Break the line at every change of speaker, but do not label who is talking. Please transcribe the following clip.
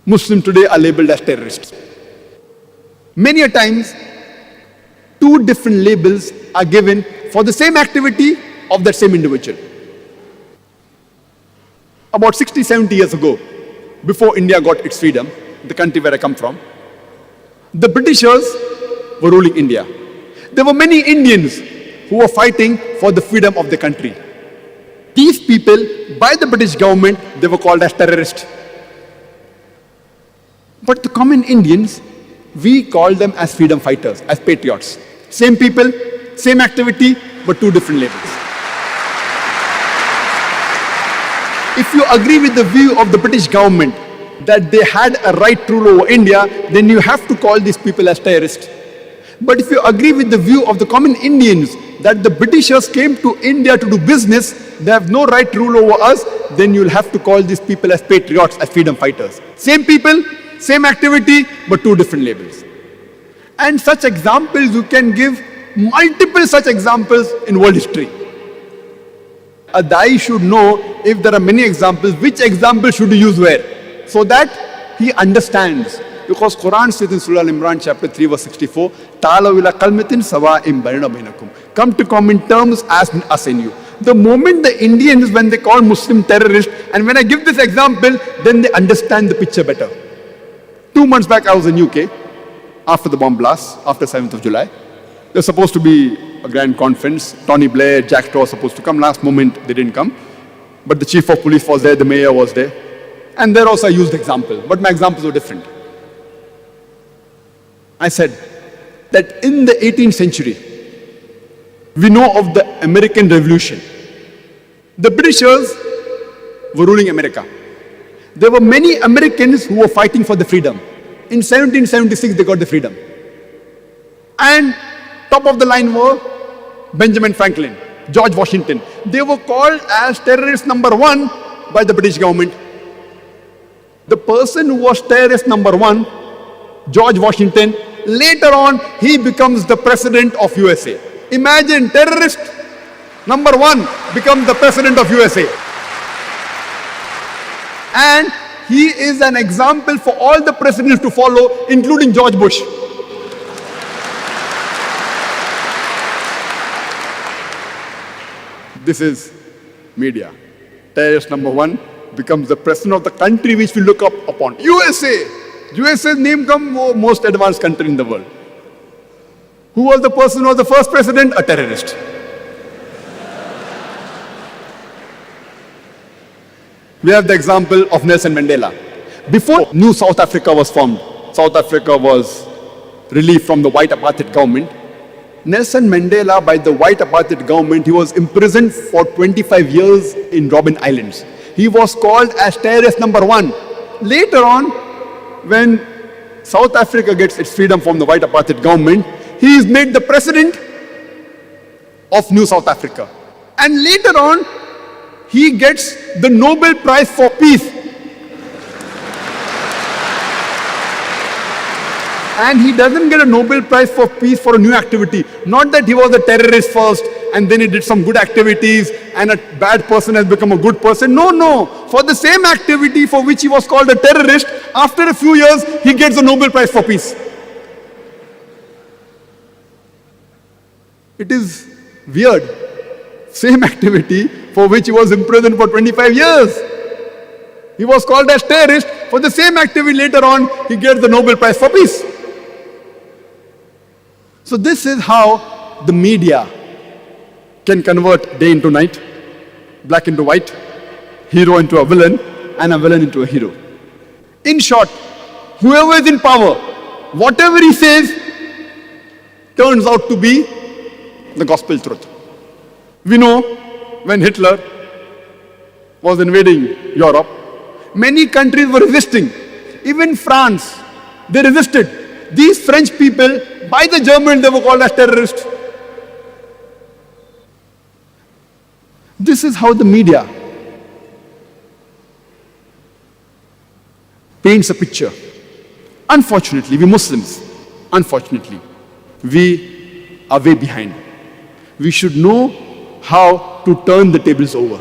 Muslims today are labeled as terrorists. Many a times, two different labels are given for the same activity of that same individual. About 60, 70 years ago, before India got its freedom, the country where I come from, the Britishers were ruling India. There were many Indians who were fighting for the freedom of the country. These people, by the British government, they were called as terrorists. But the common Indians, we call them as freedom fighters, as patriots. Same people, same activity, but two different labels. If you agree with the view of the British government that they had a right to rule over India, then you have to call these people as terrorists. But if you agree with the view of the common Indians that the Britishers came to India to do business, they have no right to rule over us, then you'll have to call these people as patriots, as freedom fighters. Same people, same activity, but two different labels. And such examples, you can give multiple such examples in world history. A Dai should know, if there are many examples, which example should you use where, so that he understands. Because Quran says in Surah Al-Imran chapter 3 verse 64, "Ta'alaw ila kalmatin sawa'in bainana bainakum." Come to common terms as us and you. The moment the Indians, when they call Muslim terrorists, and when I give this example, then they understand the picture better. 2 months back I was in UK, after the bomb blast, after 7th of July. There was supposed to be a grand conference. Tony Blair, Jack Straw was supposed to come. Last moment they didn't come. But the chief of police was there, the mayor was there. And there also I used example, but my examples were different. I said that in the 18th century, we know of the American Revolution. The Britishers were ruling America. There were many Americans who were fighting for the freedom. In 1776, they got the freedom. And top of the line were Benjamin Franklin, George Washington. They were called as terrorist number 1 by the British government. The person who was terrorist number 1, George Washington, later on, he becomes the president of USA. Imagine, terrorist number 1 becomes the president of USA. And he is an example for all the presidents to follow, including George Bush. This is media. Terrorist number 1 becomes the president of the country which we look up upon. USA! USA's name comes most advanced country in the world. Who was the person who was the first president? A terrorist. We have the example of Nelson Mandela. Before New South Africa was formed, South Africa was relieved from the white apartheid government. Nelson Mandela, by the white apartheid government, he was imprisoned for 25 years in Robben Islands. He was called as terrorist number 1. Later on, when South Africa gets its freedom from the white apartheid government, he is made the president of New South Africa. And later on, he gets the Nobel Prize for Peace. And he doesn't get a Nobel Prize for Peace for a new activity. Not that he was a terrorist first and then he did some good activities and a bad person has become a good person. No, no. For the same activity for which he was called a terrorist, after a few years, he gets the Nobel Prize for Peace. It is weird. Same activity for which he was imprisoned for 25 years. He was called as terrorist. For the same activity later on, he gets the Nobel Prize for Peace. So this is how the media can convert day into night, black into white, hero into a villain, and a villain into a hero. In short, whoever is in power, whatever he says, turns out to be the gospel truth. We know when Hitler was invading Europe, many countries were resisting. Even France, they resisted. These French people, by the Germans, they were called as terrorists. This is how the media paints a picture. Unfortunately, we Muslims, unfortunately, we are way behind. We should know how to turn the tables over.